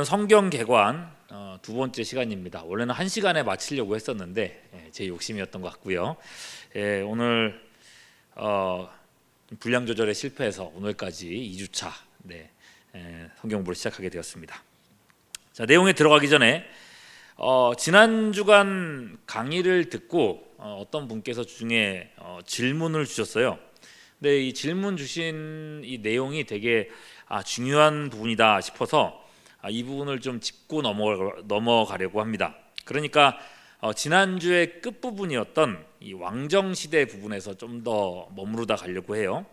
성경 개관 두 번째 시간입니다. 원래는 1시간에 마치려고 했었는데 제 욕심이었던 것 같고요. 오늘 분량 조절에 실패해서 오늘까지 2주차 성경 공부를 시작하게 되었습니다. 자, 내용에 들어가기 전에 지난 주간 강의를 듣고 어떤 분께서 주중에 질문을 주셨어요. 근데 이 질문 주신 이 내용이 되게 중요한 부분이다 싶어서 이 부분을 좀 짚고 넘어가려고 합니다. 그러니까 지난주의 끝부분이었던 이 왕정시대 부분에서 좀 더 머무르다 가려고 해요.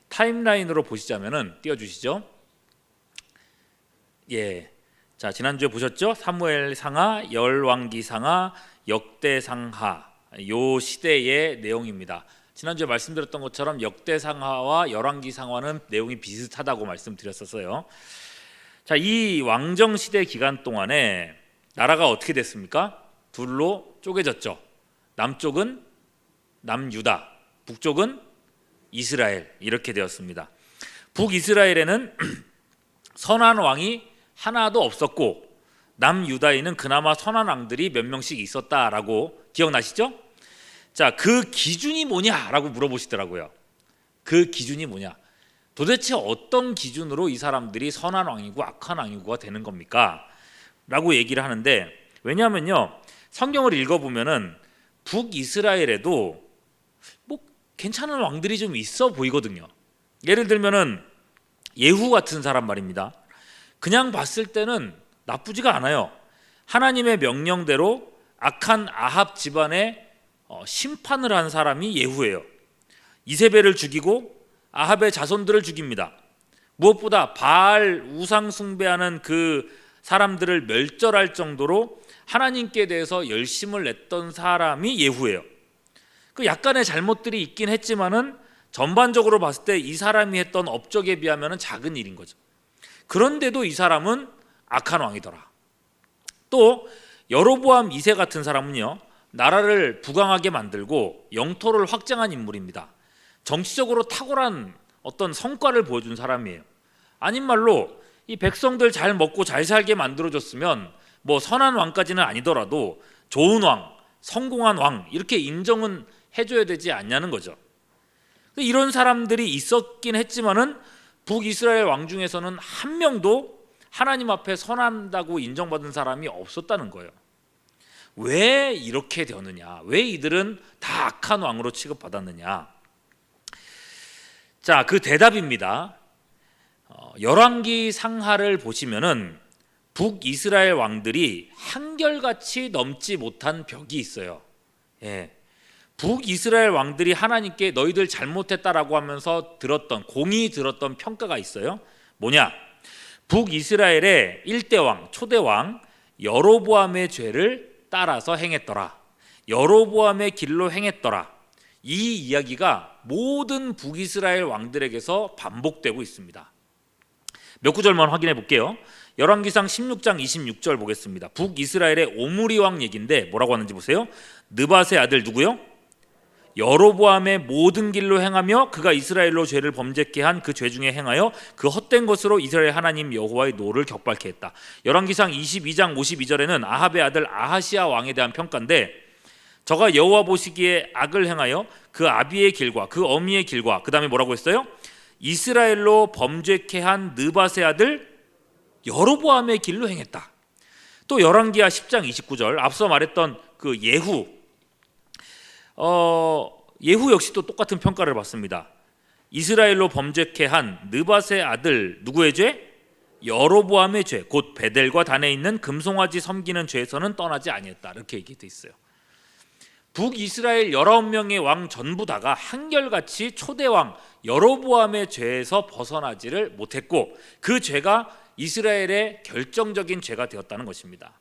타임라인으로 보시자면은 띄워주시죠. 자, 지난주에 보셨죠? 사무엘상하, 열왕기상하, 역대상하 요 시대의 내용입니다. 지난주에 말씀드렸던 것처럼 역대상하와 열왕기상하는 내용이 비슷하다고 말씀드렸었어요. 자, 이 왕정시대 기간 동안에 나라가 어떻게 됐습니까? 둘로 쪼개졌죠. 남쪽은 남유다, 북쪽은 이스라엘, 이렇게 되었습니다. 북이스라엘에는 선한 왕이 하나도 없었고 남유다에는 그나마 선한 왕들이 몇 명씩 있었다라고 기억나시죠? 자, 그 기준이 뭐냐라고 물어보시더라고요. 그 기준이 뭐냐? 도대체 어떤 기준으로 이 사람들이 선한 왕이고 악한 왕이고가 되는 겁니까? 라고 얘기를 하는데, 왜냐하면요, 성경을 읽어보면은 북이스라엘에도 뭐 괜찮은 왕들이 좀 있어 보이거든요. 예를 들면은 예후 같은 사람 말입니다. 그냥 봤을 때는 나쁘지가 않아요. 하나님의 명령대로 악한 아합 집안에 심판을 한 사람이 예후예요. 이세벨을 죽이고 아합의 자손들을 죽입니다. 무엇보다 바알 우상 숭배하는 그 사람들을 멸절할 정도로 하나님께 대해서 열심을 냈던 사람이 예후예요. 그 약간의 잘못들이 있긴 했지만은 전반적으로 봤을 때 이 사람이 했던 업적에 비하면 작은 일인 거죠. 그런데도 이 사람은 악한 왕이더라. 또 여로보암 2세 같은 사람은요, 나라를 부강하게 만들고 영토를 확장한 인물입니다. 정치적으로 탁월한 어떤 성과를 보여준 사람이에요. 아닌 말로 이 백성들 잘 먹고 잘 살게 만들어줬으면 뭐 선한 왕까지는 아니더라도 좋은 왕, 성공한 왕 이렇게 인정은 해줘야 되지 않냐는 거죠. 이런 사람들이 있었긴 했지만은 북이스라엘 왕 중에서는 한 명도 하나님 앞에 선한다고 인정받은 사람이 없었다는 거예요. 왜 이렇게 되었느냐? 왜 이들은 다 악한 왕으로 취급받았느냐? 자, 그 대답입니다. 열왕기 상하를 보시면은 북이스라엘 왕들이 한결같이 넘지 못한 벽이 있어요. 북이스라엘 왕들이 하나님께 너희들 잘못했다라고 하면서 공히 들었던 평가가 있어요. 뭐냐? 북이스라엘의 1대 왕, 초대 왕 여로보암의 죄를 따라서 행했더라. 여로보암의 길로 행했더라. 이 이야기가 모든 북이스라엘 왕들에게서 반복되고 있습니다. 몇 구절만 확인해 볼게요. 열왕기상 16장 26절 보겠습니다. 북이스라엘의 오므리 왕 얘기인데 뭐라고 하는지 보세요. 느밧의 아들 누구요? 여로보암의 모든 길로 행하며 그가 이스라엘로 죄를 범죄케 한 그 죄 중에 행하여 그 헛된 것으로 이스라엘 하나님 여호와의 노를 격발케 했다. 열왕기상 22장 52절에는 아합의 아들 아하시아 왕에 대한 평가인데, 저가 여호와 보시기에 악을 행하여 그 아비의 길과 그 어미의 길과 그 다음에 뭐라고 했어요? 이스라엘로 범죄케 한 느밧의 아들 여로보암의 길로 행했다. 또 열왕기하 10장 29절 앞서 말했던 그 예후 역시 또 똑같은 평가를 받습니다. 이스라엘로 범죄케 한 느밧의 아들 누구의 죄? 여로보암의 죄, 곧 베델과 단에 있는 금송아지 섬기는 죄에서는 떠나지 아니했다. 이렇게 얘기돼 있어요. 북이스라엘 19명의 왕 전부 다가 한결같이 초대왕 여로보암의 죄에서 벗어나지를 못했고 그 죄가 이스라엘의 결정적인 죄가 되었다는 것입니다.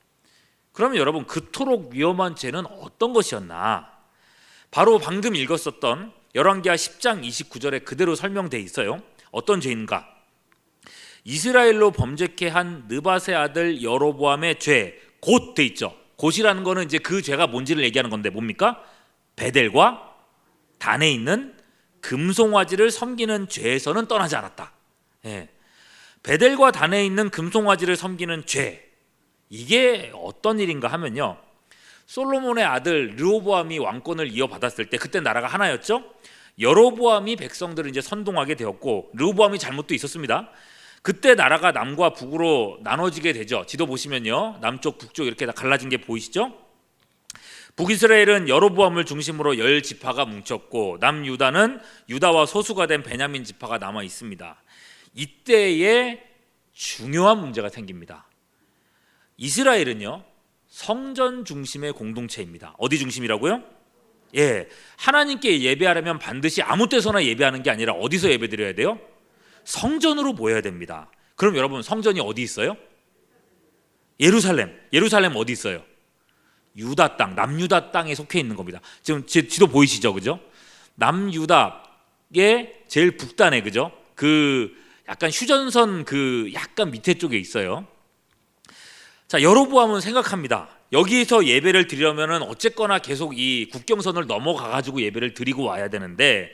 그러면 여러분, 그토록 위험한 죄는 어떤 것이었나? 바로 방금 읽었었던 열왕기하 10장 29절에 그대로 설명되어 있어요. 어떤 죄인가? 이스라엘로 범죄케 한 느밧의 아들 여로보암의 죄, 곧 돼 있죠. 곧이라는 거는 이제 그 죄가 뭔지를 얘기하는 건데 뭡니까? 베델과 단에 있는 금송아지를 섬기는 죄에서는 떠나지 않았다. 베델과 단에 있는 금송아지를 섬기는 죄, 이게 어떤 일인가 하면요, 솔로몬의 아들 르호보암이 왕권을 이어받았을 때 그때 나라가 하나였죠. 여로보암이 백성들을 이제 선동하게 되었고, 르호보암이 잘못도 있었습니다. 그때 나라가 남과 북으로 나눠지게 되죠. 지도 보시면요, 남쪽 북쪽 이렇게 다 갈라진 게 보이시죠? 북이스라엘은 여로보암을 중심으로 10지파가 뭉쳤고, 남유다는 유다와 소수가 된 베냐민 지파가 남아 있습니다. 이때에 중요한 문제가 생깁니다. 이스라엘은요, 성전 중심의 공동체입니다. 어디 중심이라고요? 하나님께 예배하려면 반드시 아무 때서나 예배하는 게 아니라 어디서 예배드려야 돼요? 성전으로 모여야 됩니다. 그럼 여러분, 성전이 어디 있어요? 예루살렘. 예루살렘 어디 있어요? 유다 땅, 남유다 땅에 속해 있는 겁니다. 지금 지도 보이시죠, 그죠? 남유다의 제일 북단에, 그죠? 그 약간 휴전선 그 약간 밑에 쪽에 있어요. 자, 여로보암은 생각합니다. 여기에서 예배를 드리려면은 어쨌거나 계속 이 국경선을 넘어가 가지고 예배를 드리고 와야 되는데,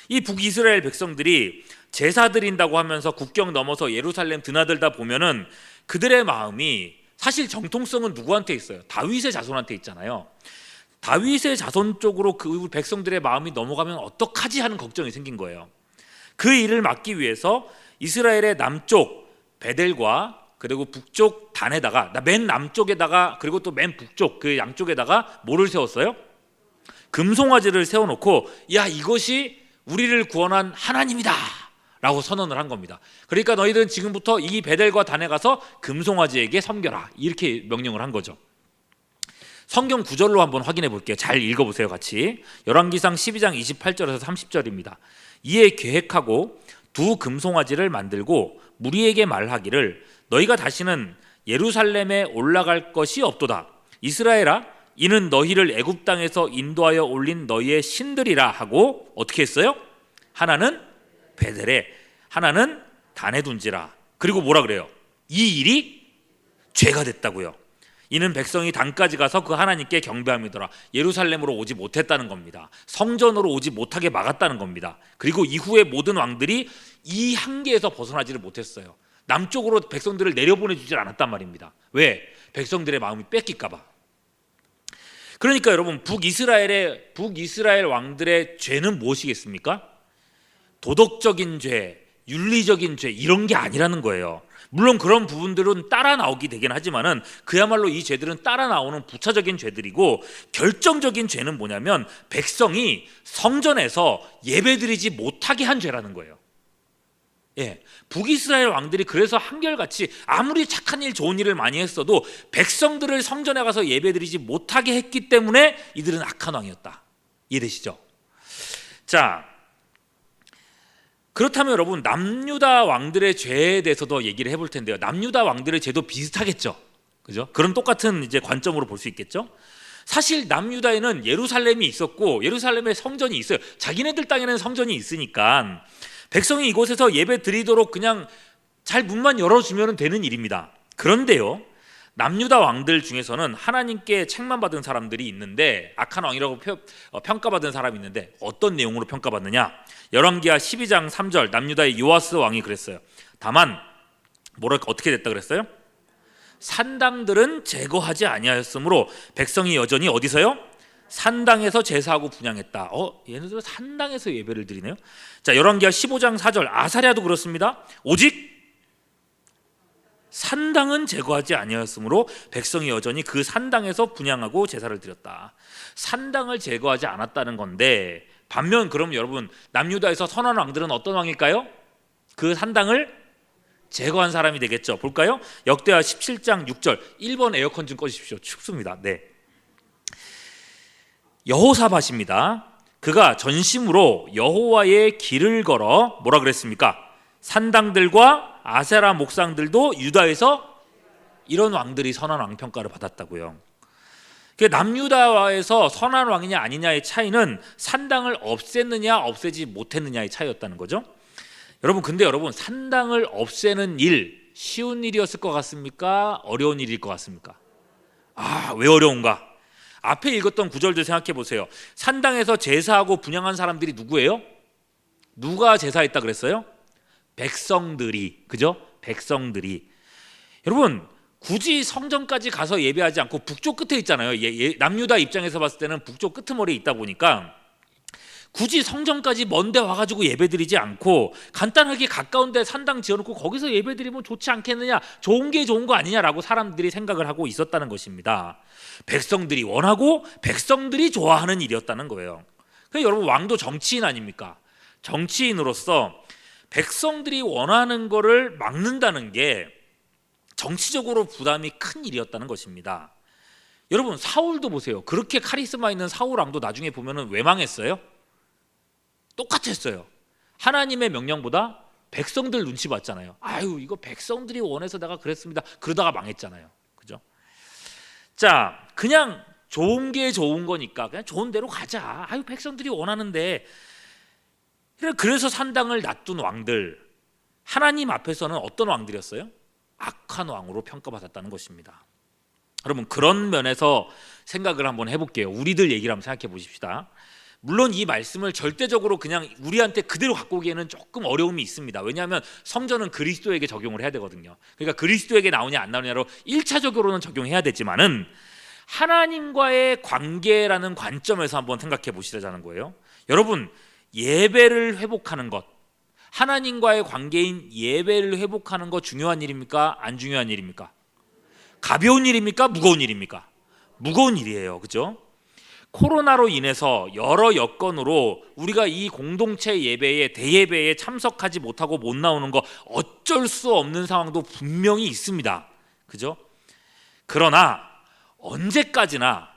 이 북이스라엘 백성들이 제사 드린다고 하면서 국경 넘어서 예루살렘 드나들다 보면은 그들의 마음이 사실 정통성은 누구한테 있어요? 다윗의 자손한테 있잖아요. 다윗의 자손 쪽으로 그 백성들의 마음이 넘어가면 어떡하지 하는 걱정이 생긴 거예요. 그 일을 막기 위해서 이스라엘의 남쪽 베델과 그리고 북쪽 단에다가, 맨 남쪽에다가 그리고 또 맨 북쪽 그 양쪽에다가 뭐를 세웠어요? 금송아지를 세워놓고, 야, 이것이 우리를 구원한 하나님이다 라고 선언을 한 겁니다. 그러니까 너희들은 지금부터 이 베델과 단에 가서 금송아지에게 섬겨라, 이렇게 명령을 한 거죠. 성경 구절로 한번 확인해 볼게요. 잘 읽어보세요, 같이. 열왕기상 12장 28절에서 30절입니다. 이에 계획하고 두 금송아지를 만들고 무리에게 말하기를, 너희가 다시는 예루살렘에 올라갈 것이 없도다. 이스라엘아, 이는 너희를 애굽 땅에서 인도하여 올린 너희의 신들이라 하고, 어떻게 했어요? 하나는 베델에, 하나는 단에 둔지라. 그리고 뭐라 그래요? 이 일이 죄가 됐다고요. 이는 백성이 단까지 가서 그 하나님께 경배함이더라. 예루살렘으로 오지 못했다는 겁니다. 성전으로 오지 못하게 막았다는 겁니다. 그리고 이후에 모든 왕들이 이 한계에서 벗어나지를 못했어요. 남쪽으로 백성들을 내려보내주질 않았단 말입니다. 왜? 백성들의 마음이 뺏길까 봐. 그러니까 여러분, 북이스라엘 왕들의 죄는 무엇이겠습니까? 도덕적인 죄, 윤리적인 죄, 이런 게 아니라는 거예요. 물론 그런 부분들은 따라 나오게 되긴 하지만은 그야말로 이 죄들은 따라 나오는 부차적인 죄들이고, 결정적인 죄는 뭐냐면 백성이 성전에서 예배드리지 못하게 한 죄라는 거예요. 북이스라엘 왕들이 그래서 한결같이 아무리 착한 일, 좋은 일을 많이 했어도 백성들을 성전에 가서 예배드리지 못하게 했기 때문에 이들은 악한 왕이었다. 이해되시죠? 자, 그렇다면 여러분, 남유다 왕들의 죄에 대해서도 얘기를 해볼 텐데요. 남유다 왕들의 죄도 비슷하겠죠, 그죠? 그런 똑같은 이제 관점으로 볼 수 있겠죠. 사실 남유다에는 예루살렘이 있었고 예루살렘에 성전이 있어요. 자기네들 땅에는 성전이 있으니까 백성이 이곳에서 예배 드리도록 그냥 잘 문만 열어주면 되는 일입니다. 그런데요, 남유다 왕들 중에서는 하나님께 책만 받은 사람들이 있는데, 악한 왕이라고 평가받은 사람이 있는데, 어떤 내용으로 평가받느냐? 열왕기하 12장 3절, 남유다의 요아스 왕이 그랬어요. 다만 어떻게 됐다 그랬어요? 산당들은 제거하지 아니하였으므로 백성이 여전히 어디서요? 산당에서 제사하고 분향했다. 얘네들 산당에서 예배를 드리네요. 자, 열왕기하 15장 4절, 아사랴도 그렇습니다. 오직 산당은 제거하지 아니하였으므로 백성이 여전히 그 산당에서 분향하고 제사를 드렸다. 산당을 제거하지 않았다는 건데, 반면 그럼 여러분, 남유다에서 선한 왕들은 어떤 왕일까요? 그 산당을 제거한 사람이 되겠죠. 볼까요? 역대하 17장 6절. 1번 에어컨 좀 꺼주십시오. 춥습니다. 네. 여호사밧입니다. 그가 전심으로 여호와의 길을 걸어 뭐라 그랬습니까? 산당들과 아세라 목상들도 유다에서, 이런 왕들이 선한 왕 평가를 받았다고요. 남유다에서 선한 왕이냐 아니냐의 차이는 산당을 없앴느냐 없애지 못했느냐의 차이였다는 거죠. 근데 여러분, 산당을 없애는 일 쉬운 일이었을 것 같습니까? 어려운 일일 것 같습니까? 왜 어려운가? 앞에 읽었던 구절들 생각해 보세요. 산당에서 제사하고 분향한 사람들이 누구예요? 누가 제사했다 그랬어요? 백성들이, 그죠? 백성들이, 여러분 굳이 성전까지 가서 예배하지 않고 북쪽 끝에 있잖아요. 남유다 입장에서 봤을 때는 북쪽 끄트머리에 있다 보니까 굳이 성전까지 먼데 와가지고 예배드리지 않고 간단하게 가까운 데 산당 지어놓고 거기서 예배드리면 좋지 않겠느냐, 좋은 게 좋은 거 아니냐라고 사람들이 생각을 하고 있었다는 것입니다. 백성들이 원하고 백성들이 좋아하는 일이었다는 거예요. 그러니까 여러분, 왕도 정치인 아닙니까? 정치인으로서 백성들이 원하는 거를 막는다는 게 정치적으로 부담이 큰 일이었다는 것입니다. 여러분, 사울도 보세요. 그렇게 카리스마 있는 사울 왕도 나중에 보면은 왜 망했어요? 똑같았어요. 하나님의 명령보다 백성들 눈치 봤잖아요. 아유, 이거 백성들이 원해서 내가 그랬습니다. 그러다가 망했잖아요. 그죠? 자, 그냥 좋은 게 좋은 거니까 그냥 좋은 대로 가자. 아유, 백성들이 원하는데. 그래서 산당을 놔둔 왕들, 하나님 앞에서는 어떤 왕들이었어요? 악한 왕으로 평가받았다는 것입니다. 여러분, 그런 면에서 생각을 한번 해볼게요. 우리들 얘기를 한번 생각해 보십시다. 물론 이 말씀을 절대적으로 그냥 우리한테 그대로 갖고 오기에는 조금 어려움이 있습니다. 왜냐하면 성전은 그리스도에게 적용을 해야 되거든요. 그러니까 그리스도에게 나오냐 안 나오냐로 1차적으로는 적용해야 되지만은 하나님과의 관계라는 관점에서 한번 생각해 보시자는 거예요. 여러분, 예배를 회복하는 것, 하나님과의 관계인 예배를 회복하는 것 중요한 일입니까? 안 중요한 일입니까? 가벼운 일입니까? 무거운 일입니까? 무거운 일이에요. 그죠? 코로나로 인해서 여러 여건으로 우리가 이 공동체 예배에, 대예배에 참석하지 못하고 못 나오는 거 어쩔 수 없는 상황도 분명히 있습니다. 그죠? 그러나 언제까지나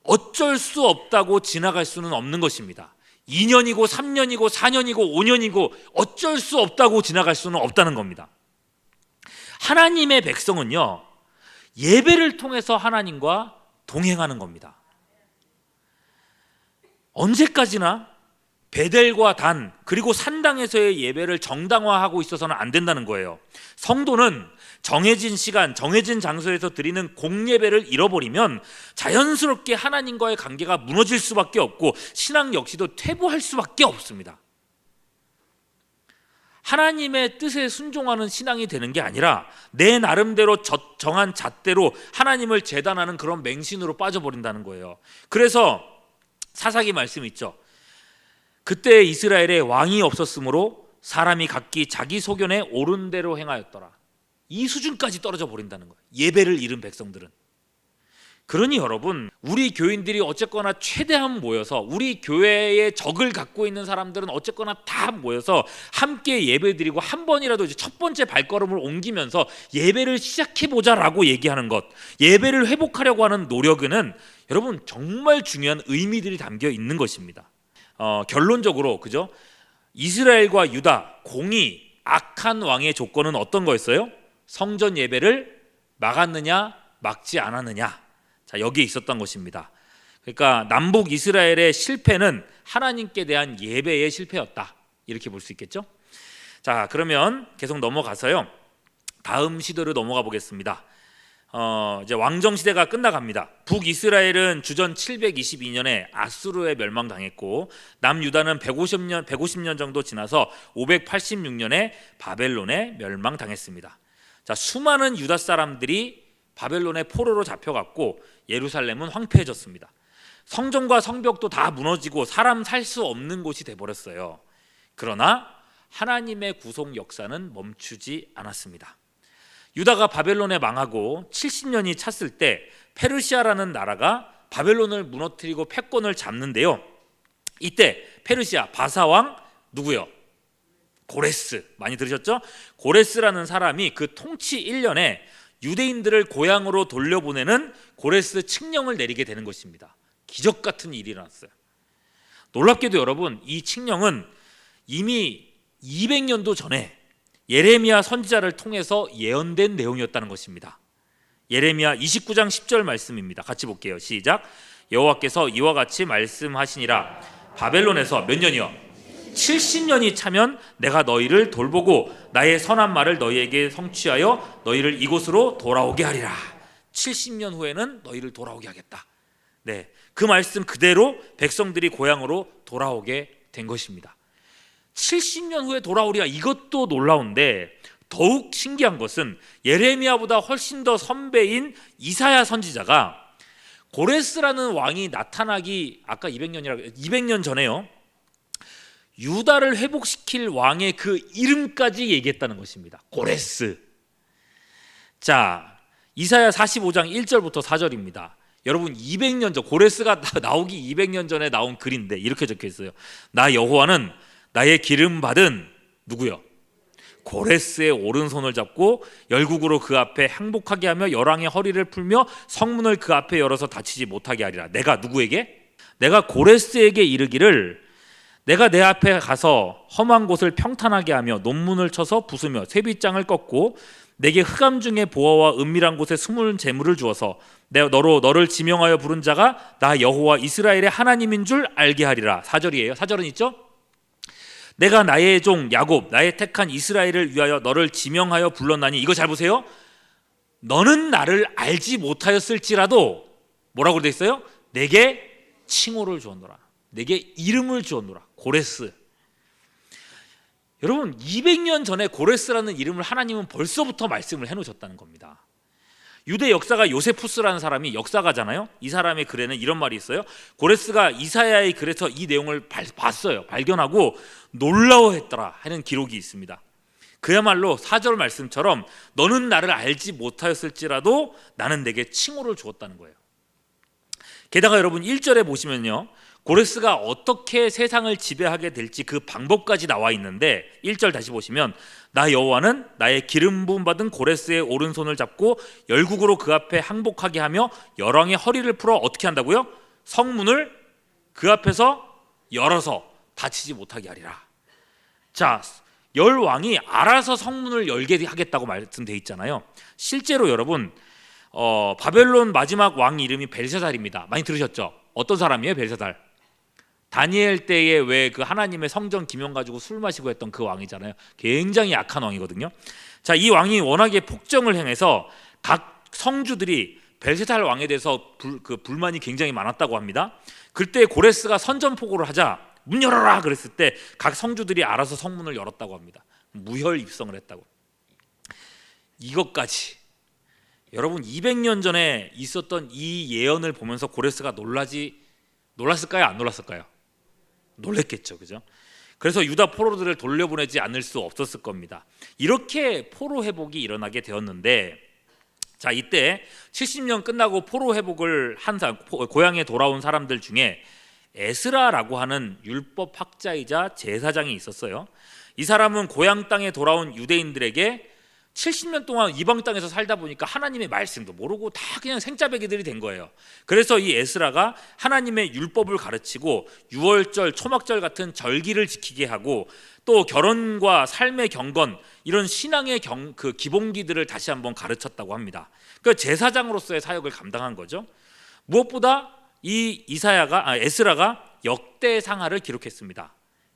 어쩔 수 없다고 지나갈 수는 없는 것입니다. 2년이고 3년이고 4년이고 5년이고 어쩔 수 없다고 지나갈 수는 없다는 겁니다. 하나님의 백성은요, 예배를 통해서 하나님과 동행하는 겁니다. 언제까지나 베델과 단, 그리고 산당에서의 예배를 정당화하고 있어서는 안 된다는 거예요. 성도는 정해진 시간, 정해진 장소에서 드리는 공예배를 잃어버리면 자연스럽게 하나님과의 관계가 무너질 수밖에 없고 신앙 역시도 퇴보할 수밖에 없습니다. 하나님의 뜻에 순종하는 신앙이 되는 게 아니라 내 나름대로 정한 잣대로 하나님을 재단하는 그런 맹신으로 빠져버린다는 거예요. 그래서 사사기 말씀 있죠. 그때 이스라엘에 왕이 없었으므로 사람이 각기 자기 소견에 옳은 대로 행하였더라. 이 수준까지 떨어져 버린다는 거예요. 예배를 잃은 백성들은. 그러니 여러분, 우리 교인들이 어쨌거나 최대한 모여서, 우리 교회의 적을 갖고 있는 사람들은 어쨌거나 다 모여서 함께 예배드리고 한 번이라도 이제 첫 번째 발걸음을 옮기면서 예배를 시작해보자라고 얘기하는 것, 예배를 회복하려고 하는 노력에는 여러분 정말 중요한 의미들이 담겨 있는 것입니다. 결론적으로, 그죠? 이스라엘과 유다 공이 악한 왕의 조건은 어떤 거였어요? 성전 예배를 막았느냐 막지 않았느냐. 자, 여기에 있었던 것입니다. 그러니까 남북 이스라엘의 실패는 하나님께 대한 예배의 실패였다, 이렇게 볼 수 있겠죠? 자, 그러면 계속 넘어가서요, 다음 시대로 넘어가 보겠습니다. 이제 왕정 시대가 끝나갑니다. 북이스라엘은 주전 722년에 아수르에 멸망당했고 남유다는 150년 정도 지나서 586년에 바벨론에 멸망당했습니다. 자, 수많은 유다 사람들이 바벨론의 포로로 잡혀갔고 예루살렘은 황폐해졌습니다. 성전과 성벽도 다 무너지고 사람 살 수 없는 곳이 돼버렸어요. 그러나 하나님의 구속 역사는 멈추지 않았습니다. 유다가 바벨론에 망하고 70년이 찼을 때 페르시아라는 나라가 바벨론을 무너뜨리고 패권을 잡는데요. 이때 페르시아 바사왕 누구요? 고레스. 많이 들으셨죠? 고레스라는 사람이 그 통치 1년에 유대인들을 고향으로 돌려보내는 고레스 칙령을 내리게 되는 것입니다. 기적 같은 일이 일어났어요. 놀랍게도 여러분, 이 칙령은 이미 200년도 전에 예레미야 선지자를 통해서 예언된 내용이었다는 것입니다. 예레미야 29장 10절 말씀입니다. 같이 볼게요. 시작. 여호와께서 이와 같이 말씀하시니라. 바벨론에서 몇 년이요? 70년이 차면 내가 너희를 돌보고 나의 선한 말을 너희에게 성취하여 너희를 이곳으로 돌아오게 하리라. 70년 후에는 너희를 돌아오게 하겠다. 네, 그 말씀 그대로 백성들이 고향으로 돌아오게 된 것입니다. 70년 후에 돌아오리라, 이것도 놀라운데 더욱 신기한 것은 예레미야보다 훨씬 더 선배인 이사야 선지자가 고레스라는 왕이 나타나기 아까 200년 전에요. 유다를 회복시킬 왕의 그 이름까지 얘기했다는 것입니다. 고레스. 자, 이사야 45장 1절부터 4절입니다. 여러분 200년 전, 고레스가 나오기 200년 전에 나온 글인데 이렇게 적혀 있어요. 나 여호와는 나의 기름 받은 누구요? 고레스의 오른손을 잡고 열국으로 그 앞에 항복하게 하며 열왕의 허리를 풀며 성문을 그 앞에 열어서 닫히지 못하게 하리라. 내가 누구에게? 내가 고레스에게 이르기를 내가 내 앞에 가서 험한 곳을 평탄하게 하며 논문을 쳐서 부수며 쇠빗장을 꺾고 내게 흑암 중에 보화와 은밀한 곳에 숨은 재물을 주어서 너를 지명하여 부른 자가 나 여호와 이스라엘의 하나님인 줄 알게 하리라. 4절이에요. 4절은 있죠? 내가 나의 종 야곱 나의 택한 이스라엘을 위하여 너를 지명하여 불렀나니, 이거 잘 보세요. 너는 나를 알지 못하였을지라도 뭐라고 되어 있어요? 내게 칭호를 주었노라. 내게 이름을 주었노라. 고레스. 여러분 200년 전에 고레스라는 이름을 하나님은 벌써부터 말씀을 해놓으셨다는 겁니다. 유대 역사가 요세푸스라는 사람이 역사가잖아요. 이 사람의 글에는 이런 말이 있어요. 고레스가 이사야의 글에서 이 내용을 봤어요. 발견하고 놀라워했더라 하는 기록이 있습니다. 그야말로 4절 말씀처럼 너는 나를 알지 못하였을지라도 나는 내게 칭호를 주었다는 거예요. 게다가 여러분 1절에 보시면요, 고레스가 어떻게 세상을 지배하게 될지 그 방법까지 나와 있는데 1절 다시 보시면 나 여호와는 나의 기름 부음 받은 고레스의 오른손을 잡고 열국으로 그 앞에 항복하게 하며 열왕의 허리를 풀어 어떻게 한다고요? 성문을 그 앞에서 열어서 닫히지 못하게 하리라. 자, 열왕이 알아서 성문을 열게 하겠다고 말씀되어 있잖아요. 실제로 여러분 바벨론 마지막 왕 이름이 벨사살입니다. 많이 들으셨죠? 어떤 사람이에요? 벨사살. 다니엘 때에 왜 그 하나님의 성전 기명 가지고 술 마시고 했던 그 왕이잖아요. 굉장히 악한 왕이거든요. 자, 이 왕이 워낙에 폭정을 행해서 각 성주들이 벨사살 왕에 대해서 불만이 굉장히 많았다고 합니다. 그때 고레스가 선전포고를 하자 문 열어라 그랬을 때 각 성주들이 알아서 성문을 열었다고 합니다. 무혈 입성을 했다고. 이것까지 여러분 200년 전에 있었던 이 예언을 보면서 고레스가 놀랐을까요? 안 놀랐을까요? 놀랬겠죠, 그죠? 그래서 유다 포로들을 돌려보내지 않을 수 없었을 겁니다. 이렇게 포로 회복이 일어나게 되었는데, 자, 이때 70년 끝나고 포로 회복을 한 사람, 고향에 돌아온 사람들 중에 에스라라고 하는 율법 학자이자 제사장이 있었어요. 이 사람은 고향 땅에 돌아온 유대인들에게 70년 동안 이방 땅에서 살다 보니까 하나님의 말씀도 모르고 다 그냥 생짜배기들이 된 거예요. 그래서 이 에스라가 하나님의 율법을 가르치고 유월절, 초막절 같은 절기를 지키게 하고 또 결혼과 삶의 경건, 이런 신앙의 그 기본기들을 다시 한번 가르쳤다고 합니다. 그 제사장으로서의 사역을 감당한 거죠. 무엇보다 이 에스라가 역대상하를 기록했습니다.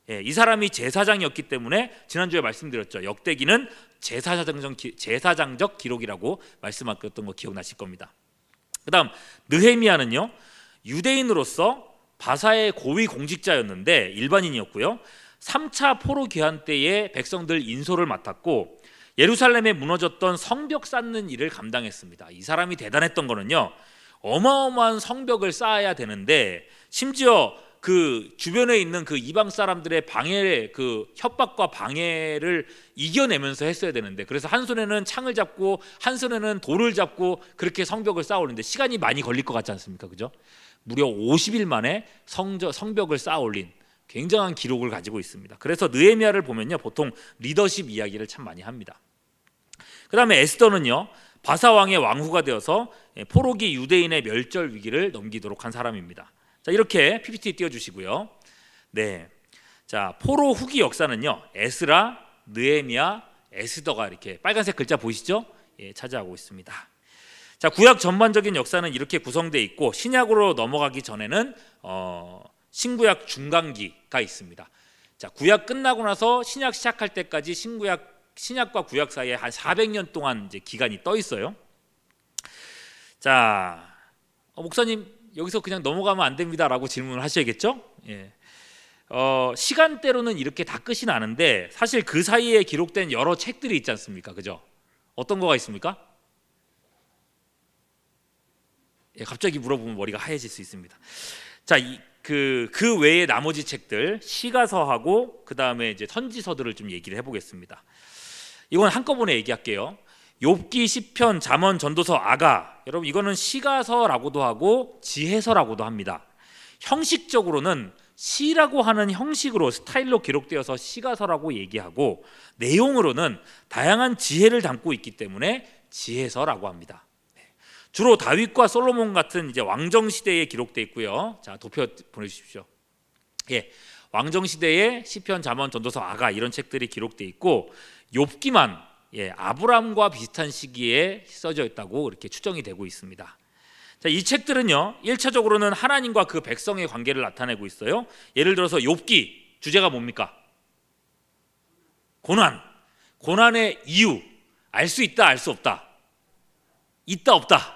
예, 이 사람이 제사장이었기 때문에 지난주에 말씀드렸죠. 역대기는 제사장적 기록이라고 말씀하셨던 거 기억나실 겁니다. 그 다음 느헤미야는요, 유대인으로서 바사의 고위 공직자였는데 일반인이었고요. 3차 포로 귀환 때에 백성들 인솔을 맡았고 예루살렘에 무너졌던 성벽 쌓는 일을 감당했습니다. 이 사람이 대단했던 거는요, 어마어마한 성벽을 쌓아야 되는데 심지어 그 주변에 있는 그 이방 사람들의 그 협박과 방해를 이겨내면서 했어야 되는데, 그래서 한 손에는 창을 잡고 한 손에는 돌을 잡고 그렇게 성벽을 쌓아올리는데 시간이 많이 걸릴 것 같지 않습니까? 그죠? 무려 50일 만에 성벽을 쌓아올린 굉장한 기록을 가지고 있습니다. 그래서 느헤미야를 보면요, 보통 리더십 이야기를 참 많이 합니다. 그 다음에 에스더는요, 바사 왕의 왕후가 되어서 포로기 유대인의 멸절 위기를 넘기도록 한 사람입니다. 자, 이렇게 PPT 띄워주시고요. 네, 자, 포로 후기 역사는요, 에스라, 느헤미야, 에스더가 이렇게 빨간색 글자 보이시죠? 예, 차지하고 있습니다. 자, 구약 전반적인 역사는 이렇게 구성되어 있고 신약으로 넘어가기 전에는 신구약 중간기가 있습니다. 자, 구약 끝나고 나서 신약 시작할 때까지 신약과 구약 사이에 한 400년 동안 이제 기간이 떠 있어요. 자, 목사님 여기서 그냥 넘어가면 안 됩니다라고 질문을 하셔야겠죠? 예. 시간대로는 이렇게 다 끝이 나는데 사실 그 사이에 기록된 여러 책들이 있지 않습니까? 그죠? 어떤 거가 있습니까? 예, 갑자기 물어보면 머리가 하얘질 수 있습니다. 자, 그 외에 나머지 책들 시가서하고 그 다음에 이제 선지서들을 좀 얘기를 해보겠습니다. 이건 한꺼번에 얘기할게요. 욥기, 시편, 잠언, 전도서, 아가. 여러분 이거는 시가서라고도 하고 지혜서라고도 합니다. 형식적으로는 시라고 하는 형식으로 스타일로 기록되어서 시가서라고 얘기하고 내용으로는 다양한 지혜를 담고 있기 때문에 지혜서라고 합니다. 주로 다윗과 솔로몬 같은 이제 왕정 시대에 기록되어 있고요. 자, 도표 보내주십시오. 예, 왕정 시대에 시편, 잠언, 전도서, 아가 이런 책들이 기록되어 있고 욥기만 아브람과 비슷한 시기에 써져 있다고 이렇게 추정이 되고 있습니다. 자, 이 책들은요, 1차적으로는 하나님과 그 백성의 관계를 나타내고 있어요. 예를 들어서 욥기 주제가 뭡니까? 고난. 고난의 이유. 알 수 있다, 알 수 없다. 있다, 없다.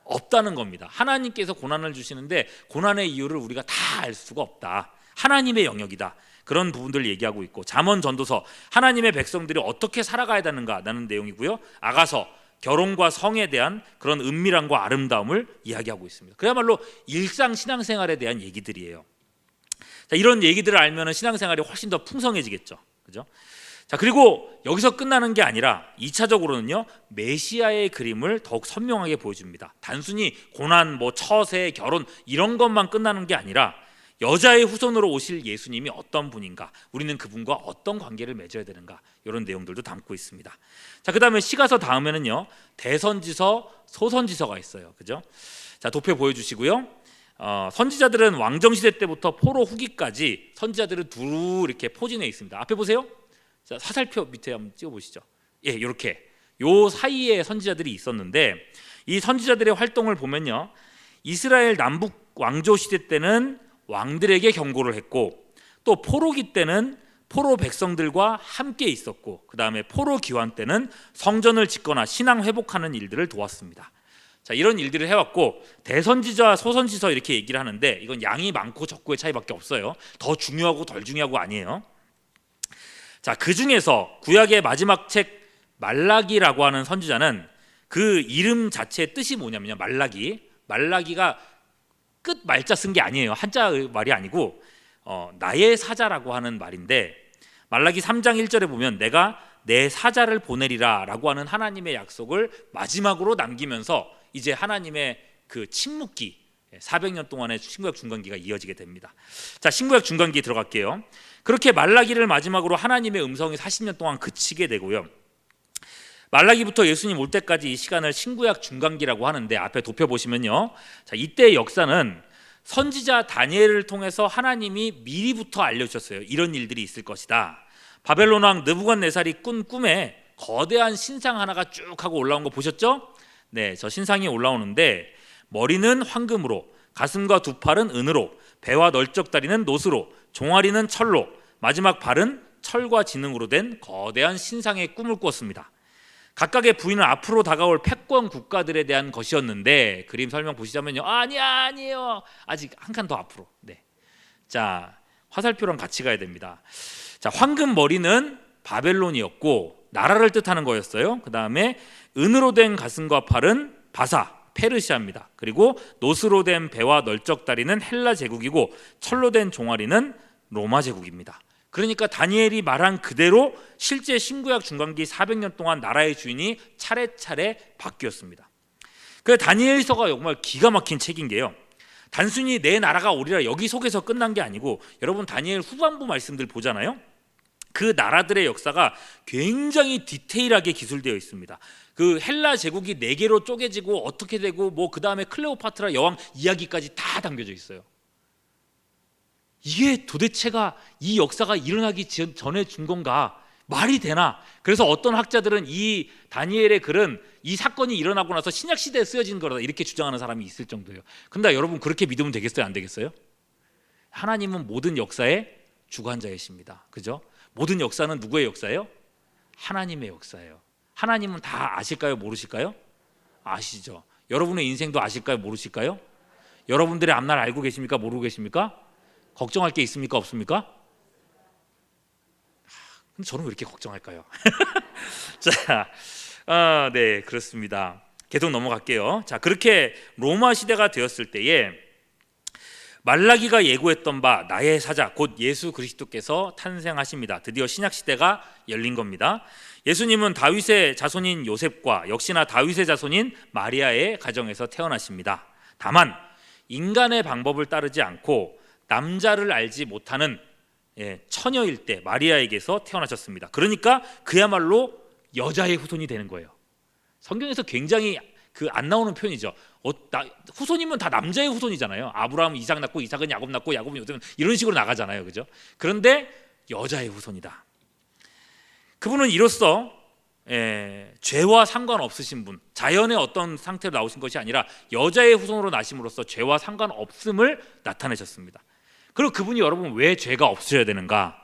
없다는 겁니다. 하나님께서 고난을 주시는데 고난의 이유를 우리가 다 알 수가 없다. 하나님의 영역이다. 그런 부분들을 얘기하고 있고, 잠언, 전도서 하나님의 백성들이 어떻게 살아가야 되는가라는 내용이고요. 아가서 결혼과 성에 대한 그런 은밀함과 아름다움을 이야기하고 있습니다. 그야말로 일상 신앙생활에 대한 얘기들이에요. 자, 이런 얘기들을 알면 신앙생활이 훨씬 더 풍성해지겠죠. 그죠? 자, 그리고 여기서 끝나는 게 아니라 2차적으로는요, 메시아의 그림을 더욱 선명하게 보여줍니다. 단순히 고난, 처세, 결혼 이런 것만 끝나는 게 아니라 여자의 후손으로 오실 예수님이 어떤 분인가, 우리는 그분과 어떤 관계를 맺어야 되는가, 이런 내용들도 담고 있습니다. 자, 그 다음에 시가서 다음에는요, 대선지서, 소선지서가 있어요. 그죠? 자, 도표 보여주시고요. 선지자들은 왕정시대 때부터 포로 후기까지 선지자들은 두루 이렇게 포진해 있습니다. 앞에 보세요. 자, 사살표 밑에 한번 찍어보시죠. 예, 이렇게 요 사이에 선지자들이 있었는데, 이 선지자들의 활동을 보면요, 이스라엘 남북 왕조 시대 때는 왕들에게 경고를 했고, 또 포로기 때는 포로 백성들과 함께 있었고, 그 다음에 포로 기환 때는 성전을 짓거나 신앙 회복하는 일들을 도왔습니다. 자, 이런 일들을 해왔고, 대선지자, 소선지서 이렇게 얘기를 하는데 이건 양이 많고 적고의 차이밖에 없어요. 더 중요하고 덜 중요하고 아니에요. 자, 그 중에서 구약의 마지막 책 말라기라고 하는 선지자는 그 이름 자체의 뜻이 뭐냐면요, 말라기가 끝 말자 쓴 게 아니에요. 한자 말이 아니고 나의 사자라고 하는 말인데, 말라기 3장 1절에 보면 내가 내 사자를 보내리라 라고 하는 하나님의 약속을 마지막으로 남기면서 이제 하나님의 그 침묵기, 400년 동안의 신구약 중간기가 이어지게 됩니다. 자, 신구약 중간기 들어갈게요. 그렇게 말라기를 마지막으로 하나님의 음성이 40년 동안 그치게 되고요, 말라기부터 예수님 올 때까지 이 시간을 신구약 중간기라고 하는데, 앞에 도표 보시면요, 자, 이때의 역사는 선지자 다니엘을 통해서 하나님이 미리부터 알려주셨어요. 이런 일들이 있을 것이다. 바벨론 왕 느부갓네살이 꾼 꿈에 거대한 신상 하나가 쭉 하고 올라온 거 보셨죠? 네, 저 신상이 올라오는데 머리는 황금으로, 가슴과 두 팔은 은으로, 배와 널쩍다리는 노스로, 종아리는 철로, 마지막 발은 철과 진흥으로 된 거대한 신상의 꿈을 꾸었습니다. 각각의 부인은 앞으로 다가올 패권 국가들에 대한 것이었는데, 그림 설명 보시자면요, 아니에요. 아직 한 칸 더 앞으로. 네. 자, 화살표랑 같이 가야 됩니다. 자, 황금 머리는 바벨론이었고 나라를 뜻하는 거였어요. 그 다음에 은으로 된 가슴과 팔은 바사, 페르시아입니다. 그리고 노스로 된 배와 널쩍다리는 헬라 제국이고 철로 된 종아리는 로마 제국입니다. 그러니까 다니엘이 말한 그대로 실제 신구약 중간기 400년 동안 나라의 주인이 차례차례 바뀌었습니다. 그 다니엘서가 정말 기가 막힌 책인 게요, 단순히 내 나라가 오리라 여기 속에서 끝난 게 아니고, 여러분 다니엘 후반부 말씀들 보잖아요. 그 나라들의 역사가 굉장히 디테일하게 기술되어 있습니다. 그 헬라 제국이 4개로 쪼개지고 어떻게 되고 그 다음에 클레오파트라 여왕 이야기까지 다 담겨져 있어요. 이게 도대체가 이 역사가 일어나기 전에 준 건가? 말이 되나? 그래서 어떤 학자들은 이 다니엘의 글은 이 사건이 일어나고 나서 신약시대에 쓰여진 거다 이렇게 주장하는 사람이 있을 정도예요. 근데 여러분 그렇게 믿으면 되겠어요? 안 되겠어요? 하나님은 모든 역사의 주관자이십니다. 그죠? 모든 역사는 누구의 역사예요? 하나님의 역사예요. 하나님은 다 아실까요? 모르실까요? 아시죠? 여러분의 인생도 아실까요? 모르실까요? 여러분들의 앞날 알고 계십니까? 모르고 계십니까? 걱정할 게 있습니까? 없습니까? 근데 저는 왜 이렇게 걱정할까요? 자, 네, 그렇습니다. 계속 넘어갈게요. 자, 그렇게 로마 시대가 되었을 때에 말라기가 예고했던 바 나의 사자 곧 예수 그리스도께서 탄생하십니다. 드디어 신약 시대가 열린 겁니다. 예수님은 다윗의 자손인 요셉과 역시나 다윗의 자손인 마리아의 가정에서 태어나십니다. 다만 인간의 방법을 따르지 않고 남자를 알지 못하는 처녀일 때 마리아에게서 태어나셨습니다. 그러니까 그야말로 여자의 후손이 되는 거예요. 성경에서 굉장히 안 나오는 표현이죠. 후손이면 다 남자의 후손이잖아요. 아브라함은 이삭 낳고 이삭은 야곱 낳고 야곱은 요셉은 이런 식으로 나가잖아요. 그죠? 그런데 여자의 후손이다. 그분은 이로써 죄와 상관없으신 분, 자연의 어떤 상태로 나오신 것이 아니라 여자의 후손으로 나심으로써 죄와 상관없음을 나타내셨습니다. 그리고 그분이 여러분 왜 죄가 없으셔야 되는가?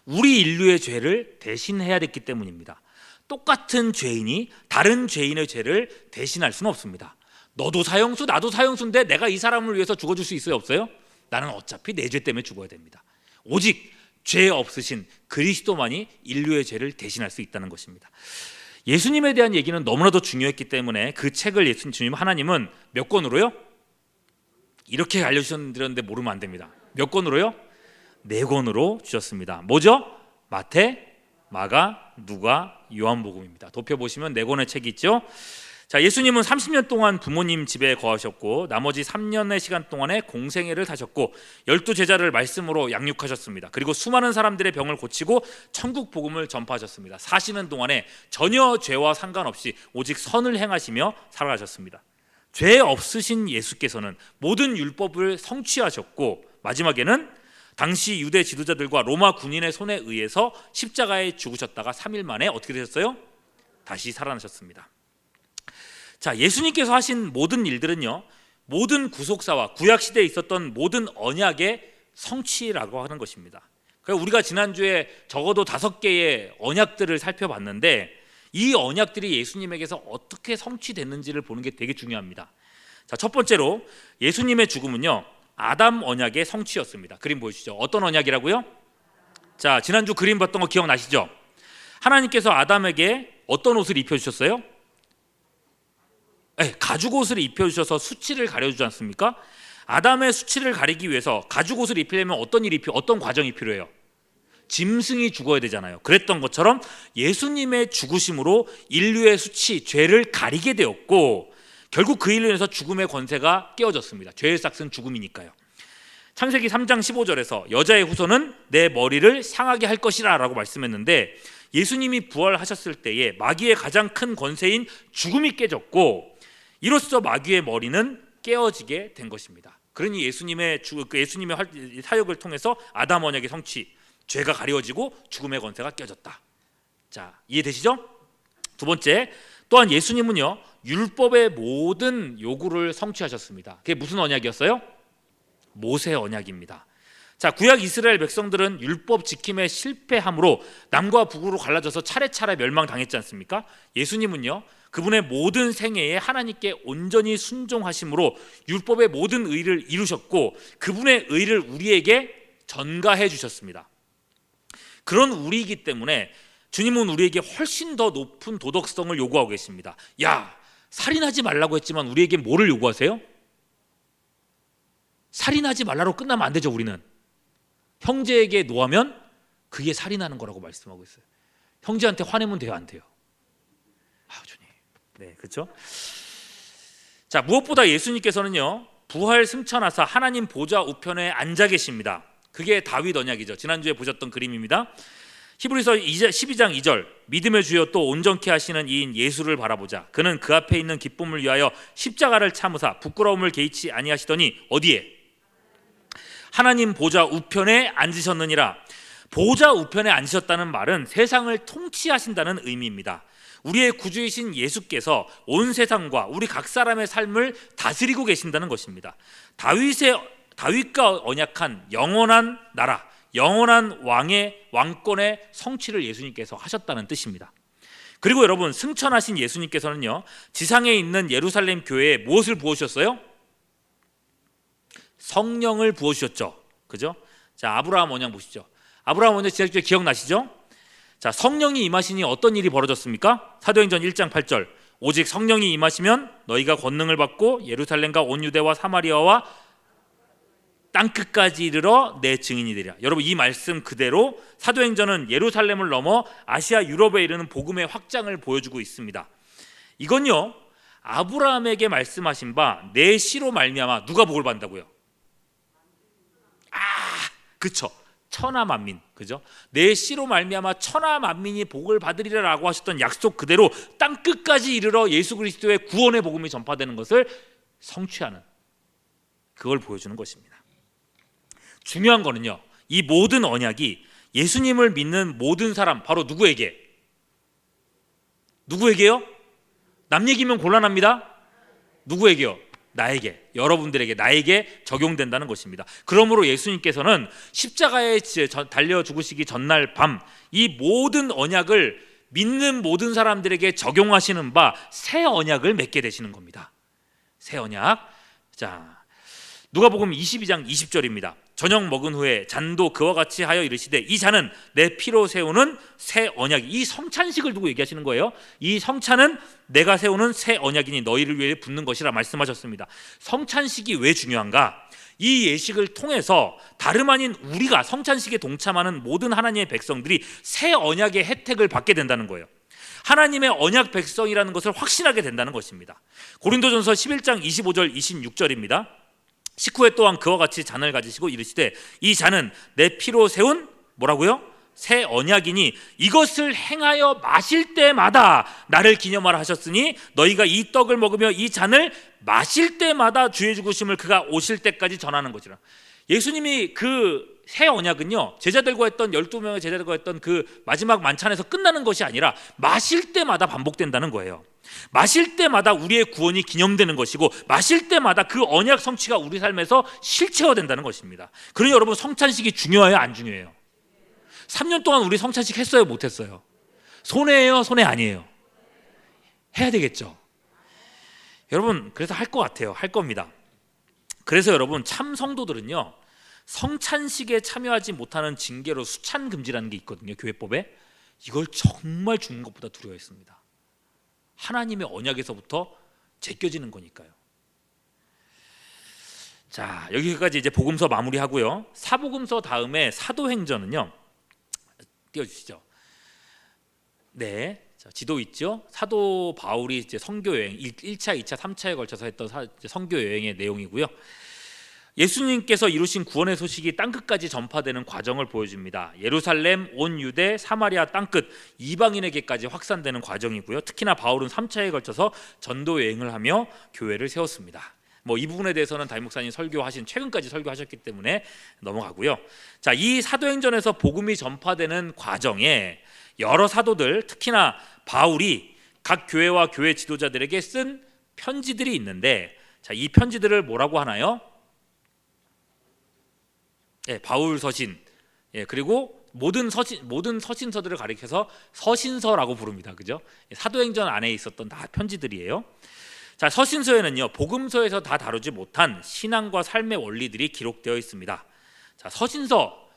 우리 인류의 죄를 대신해야 됐기 때문입니다. 똑같은 죄인이 다른 죄인의 죄를 대신할 수는 없습니다. 너도 사형수 나도 사형수인데 내가 이 사람을 위해서 죽어줄 수 있어요? 없어요? 나는 어차피 내 죄 때문에 죽어야 됩니다. 오직 죄 없으신 그리스도만이 인류의 죄를 대신할 수 있다는 것입니다. 예수님에 대한 얘기는 너무나도 중요했기 때문에 그 책을 주님 하나님은 몇 권으로요? 이렇게 알려주셨는데 모르면 안 됩니다. 몇 권으로요? 4권으로 주셨습니다. 뭐죠? 마태, 마가, 누가, 요한복음입니다. 좁혀보시면 4권의 책이 있죠. 자, 예수님은 30년 동안 부모님 집에 거하셨고 나머지 3년의 시간 동안에 공생애를 사셨고 12제자를 말씀으로 양육하셨습니다. 그리고 수많은 사람들의 병을 고치고 천국 복음을 전파하셨습니다. 사시는 동안에 전혀 죄와 상관없이 오직 선을 행하시며 살아가셨습니다. 죄 없으신 예수께서는 모든 율법을 성취하셨고 마지막에는 당시 유대 지도자들과 로마 군인의 손에 의해서 십자가에 죽으셨다가 3일 만에 어떻게 되셨어요? 다시 살아나셨습니다. 자, 예수님께서 하신 모든 일들은요, 모든 구속사와 구약시대에 있었던 모든 언약의 성취라고 하는 것입니다. 그러니까 우리가 지난주에 적어도 5개의 언약들을 살펴봤는데 이 언약들이 예수님에게서 어떻게 성취됐는지를 보는 게 되게 중요합니다. 자, 첫 번째로 예수님의 죽음은요, 아담 언약의 성취였습니다. 그림 보여주시죠. 어떤 언약이라고요? 자, 지난주 그림 봤던 거 기억나시죠? 하나님께서 아담에게 어떤 옷을 입혀주셨어요? 가죽 옷을 입혀주셔서 수치를 가려주지 않습니까? 아담의 수치를 가리기 위해서 가죽 옷을 입히려면 어떤 과정이 필요해요? 짐승이 죽어야 되잖아요. 그랬던 것처럼 예수님의 죽으심으로 인류의 수치, 죄를 가리게 되었고 결국 그 일로 인해서 죽음의 권세가 깨어졌습니다. 죄의 싹은 죽음이니까요. 창세기 3장 15절에서 여자의 후손은 내 머리를 상하게 할 것이라 라고 말씀했는데 예수님이 부활하셨을 때에 마귀의 가장 큰 권세인 죽음이 깨졌고 이로써 마귀의 머리는 깨어지게 된 것입니다. 그러니 예수님의 사역을 통해서 아담 언약의 성취, 죄가 가려지고 죽음의 권세가 깨졌다. 자, 이해되시죠? 두 번째, 또한 예수님은요 율법의 모든 요구를 성취하셨습니다. 그게 무슨 언약이었어요? 모세 언약입니다. 자, 구약 이스라엘 백성들은 율법 지킴에 실패함으로 남과 북으로 갈라져서 차례차례 멸망당했지 않습니까? 예수님은요 그분의 모든 생애에 하나님께 온전히 순종하심으로 율법의 모든 의를 이루셨고 그분의 의를 우리에게 전가해 주셨습니다. 그런 우리이기 때문에 주님은 우리에게 훨씬 더 높은 도덕성을 요구하고 계십니다. 야, 살인하지 말라고 했지만 우리에게 뭐를 요구하세요? 살인하지 말라로 끝나면 안 되죠. 우리는 형제에게 노하면 그게 살인하는 거라고 말씀하고 있어요. 형제한테 화내면 돼요, 안 돼요? 주님, 네, 그렇죠? 자, 무엇보다 예수님께서는요 부활 승천하사 하나님 보좌 우편에 앉아 계십니다. 그게 다윗 언약이죠. 지난주에 보셨던 그림입니다. 히브리서 12장 2절 믿음의 주여 또 온전케 하시는 이인 예수를 바라보자. 그는 그 앞에 있는 기쁨을 위하여 십자가를 참으사 부끄러움을 개의치 아니하시더니 어디에? 하나님 보좌 우편에 앉으셨느니라. 보좌 우편에 앉으셨다는 말은 세상을 통치하신다는 의미입니다. 우리의 구주이신 예수께서 온 세상과 우리 각 사람의 삶을 다스리고 계신다는 것입니다. 다윗과 언약한 영원한 나라, 영원한 왕권의 성취를 예수님께서 하셨다는 뜻입니다. 그리고 여러분, 승천하신 예수님께서는요 지상에 있는 예루살렘 교회에 무엇을 부어주셨어요? 성령을 부어주셨죠. 그죠? 자, 아브라함 언약 보시죠. 아브라함 언약 지난주에 기억나시죠? 자, 성령이 임하시니 어떤 일이 벌어졌습니까? 사도행전 1장 8절. 오직 성령이 임하시면 너희가 권능을 받고 예루살렘과 온 유대와 사마리아와 땅끝까지 이르러 내 증인이 되리라. 여러분, 이 말씀 그대로 사도행전은 예루살렘을 넘어 아시아 유럽에 이르는 복음의 확장을 보여주고 있습니다. 이건요, 아브라함에게 말씀하신 바 내 씨로 말미암아 누가 복을 받는다고요? 그쵸, 천하 만민, 그죠? 내 씨로 말미암아 천하 만민이 복을 받으리라라고 하셨던 약속 그대로 땅 끝까지 이르러 예수 그리스도의 구원의 복음이 전파되는 것을 성취하는, 그걸 보여주는 것입니다. 중요한 거는요, 이 모든 언약이 예수님을 믿는 모든 사람, 바로 누구에게요? 남 얘기면 곤란합니다. 누구에게요? 나에게, 여러분들에게, 나에게 적용된다는 것입니다. 그러므로 예수님께서는 십자가에 달려 죽으시기 전날 밤 이 모든 언약을 믿는 모든 사람들에게 적용하시는 바 새 언약을 맺게 되시는 겁니다. 새 언약. 자, 누가복음 22장 20절입니다. 저녁 먹은 후에 잔도 그와 같이 하여 이르시되 이 잔은 내 피로 세우는 새 언약. 이 성찬식을 두고 얘기하시는 거예요. 이 성찬은 내가 세우는 새 언약이니 너희를 위해 붓는 것이라 말씀하셨습니다. 성찬식이 왜 중요한가? 이 예식을 통해서 다름 아닌 우리가 성찬식에 동참하는 모든 하나님의 백성들이 새 언약의 혜택을 받게 된다는 거예요. 하나님의 언약 백성이라는 것을 확신하게 된다는 것입니다. 고린도전서 11장 25절 26절입니다. 식후에 또한 그와 같이 잔을 가지시고 이르시되 이 잔은 내 피로 세운 뭐라고요? 새 언약이니 이것을 행하여 마실 때마다 나를 기념하라 하셨으니 너희가 이 떡을 먹으며 이 잔을 마실 때마다 주의 죽으심을 그가 오실 때까지 전하는 것이라. 예수님이 그 새 언약은요, 제자들과 했던 12명의 제자들과 했던 그 마지막 만찬에서 끝나는 것이 아니라 마실 때마다 반복된다는 거예요. 마실 때마다 우리의 구원이 기념되는 것이고 마실 때마다 그 언약 성취가 우리 삶에서 실체화된다는 것입니다. 그러니 여러분, 성찬식이 중요해요, 안 중요해요? 3년 동안 우리 성찬식 했어요, 못했어요? 손해예요, 손해 아니에요? 해야 되겠죠. 여러분, 그래서 할 것 같아요. 할 겁니다. 그래서 여러분, 참 성도들은요, 성찬식에 참여하지 못하는 징계로 수찬금지라는 게 있거든요, 교회법에. 이걸 정말 죽는 것보다 두려워했습니다. 하나님의 언약에서부터 제껴지는 거니까요. 자, 여기까지 이제 복음서 마무리하고요. 사복음서 다음에 사도행전은요, 띄워주시죠. 네, 자, 지도 있죠. 사도 바울이 이제 선교 여행 1차, 2차, 3차에 걸쳐서 했던 선교 여행의 내용이고요. 예수님께서 이루신 구원의 소식이 땅끝까지 전파되는 과정을 보여줍니다. 예루살렘, 온 유대, 사마리아 땅끝 이방인에게까지 확산되는 과정이고요. 특히나 바울은 3차에 걸쳐서 전도 여행을 하며 교회를 세웠습니다. 이 부분에 대해서는 담임 목사님 설교하신 최근까지 설교하셨기 때문에 넘어가고요. 자, 이 사도행전에서 복음이 전파되는 과정에 여러 사도들, 특히나 바울이 각 교회와 교회 지도자들에게 쓴 편지들이 있는데, 자, 이 편지들을 뭐라고 하나요? 바울 서신. 그리고 모든 서신서들을 가리켜서 서신서라고 부릅니다. 그죠? 사도행전 안에 있었던 다 편지들이에요. 자, 서신서에는요, 복음서에서 다 다루지 못한 신앙과 삶의 원리들이 기록되어 있습니다. 자, 서신서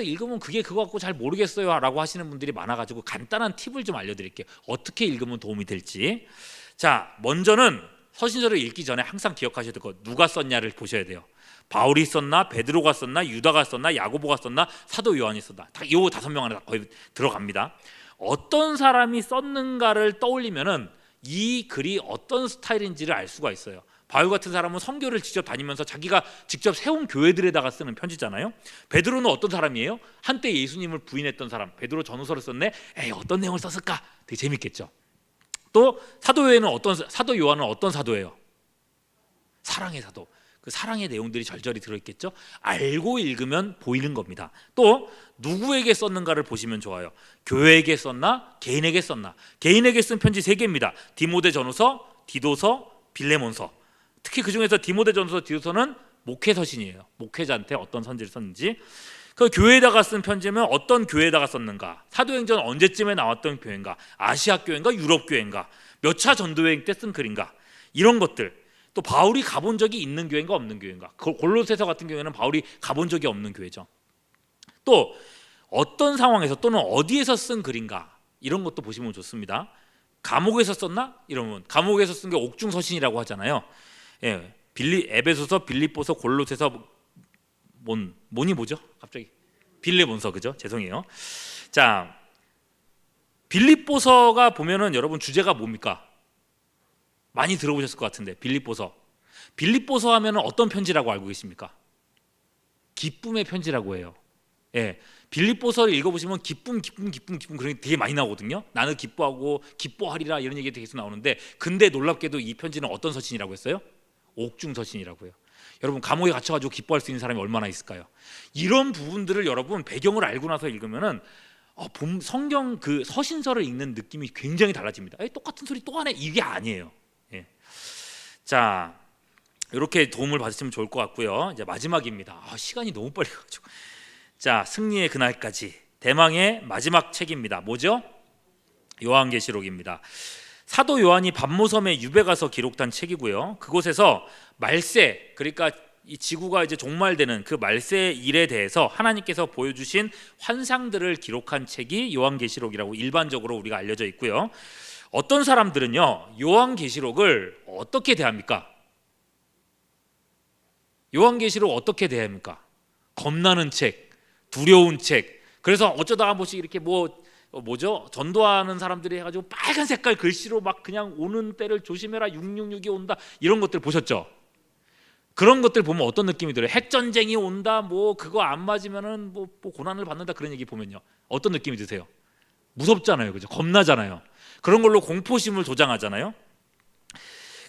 읽으면 그게 그거 갖고 잘 모르겠어요 라고 하시는 분들이 많아가지고 간단한 팁을 좀 알려드릴게요. 어떻게 읽으면 도움이 될지. 자, 먼저는 서신서를 읽기 전에 항상 기억하셔야 될 거, 누가 썼냐를 보셔야 돼요. 바울이 썼나, 베드로가 썼나, 유다가 썼나, 야고보가 썼나, 사도 요한이 썼나, 딱 요 5명 안에 거의 들어갑니다. 어떤 사람이 썼는가를 떠올리면은 이 글이 어떤 스타일인지를 알 수가 있어요. 바울 같은 사람은 선교를 직접 다니면서 자기가 직접 세운 교회들에다가 쓰는 편지잖아요. 베드로는 어떤 사람이에요? 한때 예수님을 부인했던 사람. 베드로 전후서를 썼네. 어떤 내용을 썼을까? 되게 재밌겠죠. 또 사도 요한은 어떤 사도예요? 사랑의 사도. 그 사랑의 내용들이 절절히 들어있겠죠. 알고 읽으면 보이는 겁니다. 또 누구에게 썼는가를 보시면 좋아요. 교회에게 썼나, 개인에게 썼나. 개인에게 쓴 편지 3개입니다. 디모데전후서, 디도서, 빌레몬서. 특히 그 중에서 디모데전서, 디도서는 목회서신이에요. 목회자한테 어떤 선지를 썼는지. 그 교회에다가 쓴 편지면 어떤 교회에다가 썼는가, 사도행전 언제쯤에 나왔던 교회인가, 아시아 교회인가, 유럽 교회인가, 몇 차 전도여행 때 쓴 글인가, 이런 것들. 또 바울이 가본 적이 있는 교회인가 없는 교회인가? 골로새서 같은 경우에는 바울이 가본 적이 없는 교회죠. 또 어떤 상황에서 또는 어디에서 쓴 글인가, 이런 것도 보시면 좋습니다. 감옥에서 썼나? 이러면 감옥에서 쓴 게 옥중서신이라고 하잖아요. 예, 에베소서, 빌립보서, 골로새서, 몬이 뭐죠? 갑자기 빌레몬서, 그죠? 죄송해요. 자, 빌립보서가 보면은 여러분 주제가 뭡니까? 많이 들어보셨을 것 같은데, 빌립보서 하면은 어떤 편지라고 알고 계십니까? 기쁨의 편지라고 해요. 예, 빌립보서를 읽어보시면 기쁨 그런 게 되게 많이 나오거든요. 나는 기뻐하고 기뻐하리라 이런 얘기 계속 나오는데, 근데 놀랍게도 이 편지는 어떤 서신이라고 했어요? 옥중서신이라고 해요. 여러분, 감옥에 갇혀가지고 기뻐할 수 있는 사람이 얼마나 있을까요? 이런 부분들을 여러분 배경을 알고 나서 읽으면은 성경 그 서신서를 읽는 느낌이 굉장히 달라집니다. 똑같은 소리 또 하네, 이게 아니에요. 예. 자, 이렇게 도움을 받으시면 좋을 것 같고요. 이제 마지막입니다. 시간이 너무 빨리 가가지고. 자, 승리의 그날까지, 대망의 마지막 책입니다. 뭐죠? 요한계시록입니다. 사도 요한이 밤모섬에 유배 가서 기록한 책이고요. 그곳에서 말세, 그러니까 이 지구가 이제 종말되는 그 말세 일에 대해서 하나님께서 보여주신 환상들을 기록한 책이 요한계시록이라고 일반적으로 우리가 알려져 있고요. 어떤 사람들은요, 요한계시록을 어떻게 대합니까? 요한계시록 어떻게 대합니까? 겁나는 책, 두려운 책. 그래서 어쩌다 한 번씩 이렇게 뭐죠? 전도하는 사람들이 해가지고 빨간 색깔 글씨로 막 그냥 오는 때를 조심해라, 666이 온다, 이런 것들 보셨죠? 그런 것들 보면 어떤 느낌이 들어요? 핵전쟁이 온다, 그거 안 맞으면은 고난을 받는다, 그런 얘기 보면요, 어떤 느낌이 드세요? 무섭잖아요, 그죠? 겁나잖아요. 그런 걸로 공포심을 조장하잖아요.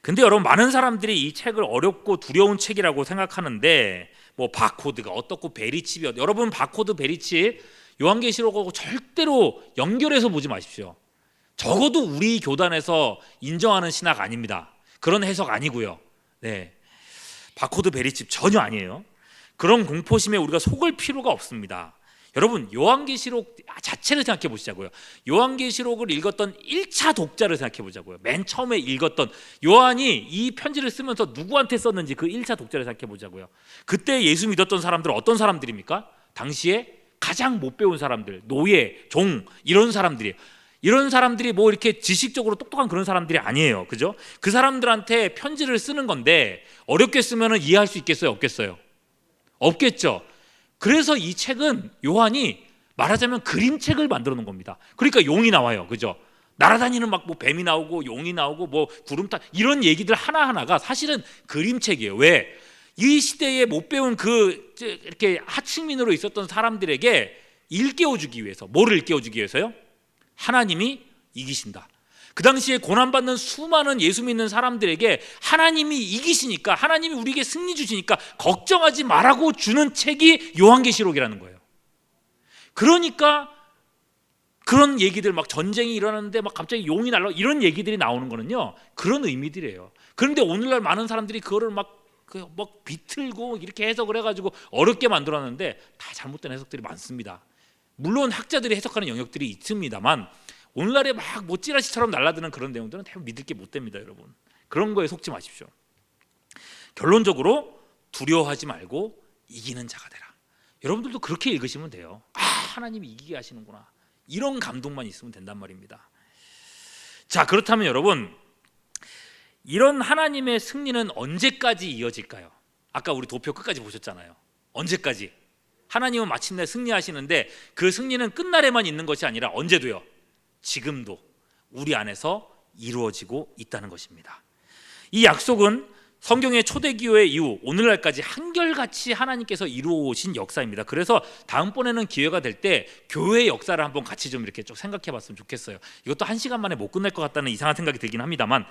근데 여러분, 많은 사람들이 이 책을 어렵고 두려운 책이라고 생각하는데, 바코드가 어떻고 베리칩이 여러분, 바코드 베리칩 요한계시록하고 절대로 연결해서 보지 마십시오. 적어도 우리 교단에서 인정하는 신학 아닙니다. 그런 해석 아니고요. 네, 바코드 베리칩 전혀 아니에요. 그런 공포심에 우리가 속을 필요가 없습니다. 여러분, 요한계시록 자체를 생각해 보시자고요. 요한계시록을 읽었던 1차 독자를 생각해 보자고요. 맨 처음에 읽었던 요한이 이 편지를 쓰면서 누구한테 썼는지 그 1차 독자를 생각해 보자고요. 그때 예수 믿었던 사람들은 어떤 사람들입니까? 당시에 가장 못 배운 사람들, 노예, 종, 이런 사람들이 이렇게 지식적으로 똑똑한 그런 사람들이 아니에요. 그죠? 그 사람들한테 편지를 쓰는 건데 어렵게 쓰면 이해할 수 있겠어요? 없겠어요? 없겠죠. 그래서 이 책은 요한이 말하자면 그림책을 만들어 놓은 겁니다. 그러니까 용이 나와요. 그죠? 날아다니는 뱀이 나오고 용이 나오고 구름타, 이런 얘기들 하나하나가 사실은 그림책이에요. 왜? 이 시대에 못 배운 이렇게 하층민으로 있었던 사람들에게 일깨워주기 위해서. 뭐를 일깨워주기 위해서요? 하나님이 이기신다. 그 당시에 고난받는 수많은 예수 믿는 사람들에게 하나님이 이기시니까, 하나님이 우리에게 승리 주시니까 걱정하지 말라고 주는 책이 요한계시록이라는 거예요. 그러니까 그런 얘기들, 전쟁이 일어나는데 갑자기 용이 날라, 이런 얘기들이 나오는 거는요, 그런 의미들이에요. 그런데 오늘날 많은 사람들이 그거를 비틀고 이렇게 해석을 해가지고 어렵게 만들었는데 다 잘못된 해석들이 많습니다. 물론 학자들이 해석하는 영역들이 있습니다만 오늘날에 찌라시처럼 날라드는 그런 내용들은 대부분 믿을 게 못 됩니다. 여러분, 그런 거에 속지 마십시오. 결론적으로 두려워하지 말고 이기는 자가 되라. 여러분들도 그렇게 읽으시면 돼요. 하나님이 이기게 하시는구나, 이런 감동만 있으면 된단 말입니다. 자, 그렇다면 여러분, 이런 하나님의 승리는 언제까지 이어질까요? 아까 우리 도표 끝까지 보셨잖아요. 언제까지? 하나님은 마침내 승리하시는데 그 승리는 끝날에만 있는 것이 아니라 언제도요? 지금도 우리 안에서 이루어지고 있다는 것입니다. 이 약속은 성경의 초대교회 이후 오늘날까지 한결같이 하나님께서 이루어오신 역사입니다. 그래서 다음번에는 기회가 될 때 교회의 역사를 한번 같이 좀 이렇게 쭉 생각해 봤으면 좋겠어요. 이것도 1시간 만에 못 끝낼 것 같다는 이상한 생각이 들긴 합니다만,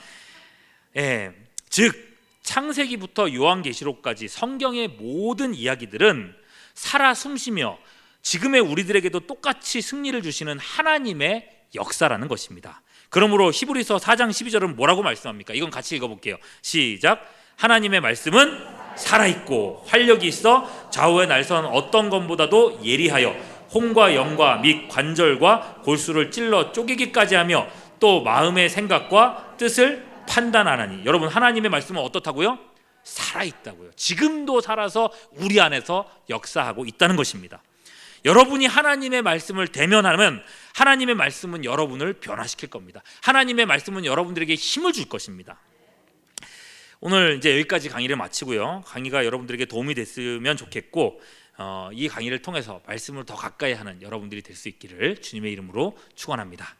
즉 창세기부터 요한계시록까지 성경의 모든 이야기들은 살아 숨쉬며 지금의 우리들에게도 똑같이 승리를 주시는 하나님의 역사라는 것입니다. 그러므로 히브리서 4장 12절은 뭐라고 말씀합니까? 이건 같이 읽어볼게요. 시작. 하나님의 말씀은 살아있고 활력이 있어 좌우의 날선 어떤 검보다도 예리하여 혼과 영과 및 관절과 골수를 찔러 쪼개기까지 하며 또 마음의 생각과 뜻을 판단하나니. 여러분, 하나님의 말씀은 어떻다고요? 살아있다고요. 지금도 살아서 우리 안에서 역사하고 있다는 것입니다. 여러분이 하나님의 말씀을 대면하면 하나님의 말씀은 여러분을 변화시킬 겁니다. 하나님의 말씀은 여러분들에게 힘을 줄 것입니다. 오늘 이제 여기까지 강의를 마치고요. 강의가 여러분들에게 도움이 됐으면 좋겠고, 이 강의를 통해서 말씀을 더 가까이 하는 여러분들이 될 수 있기를 주님의 이름으로 축원합니다.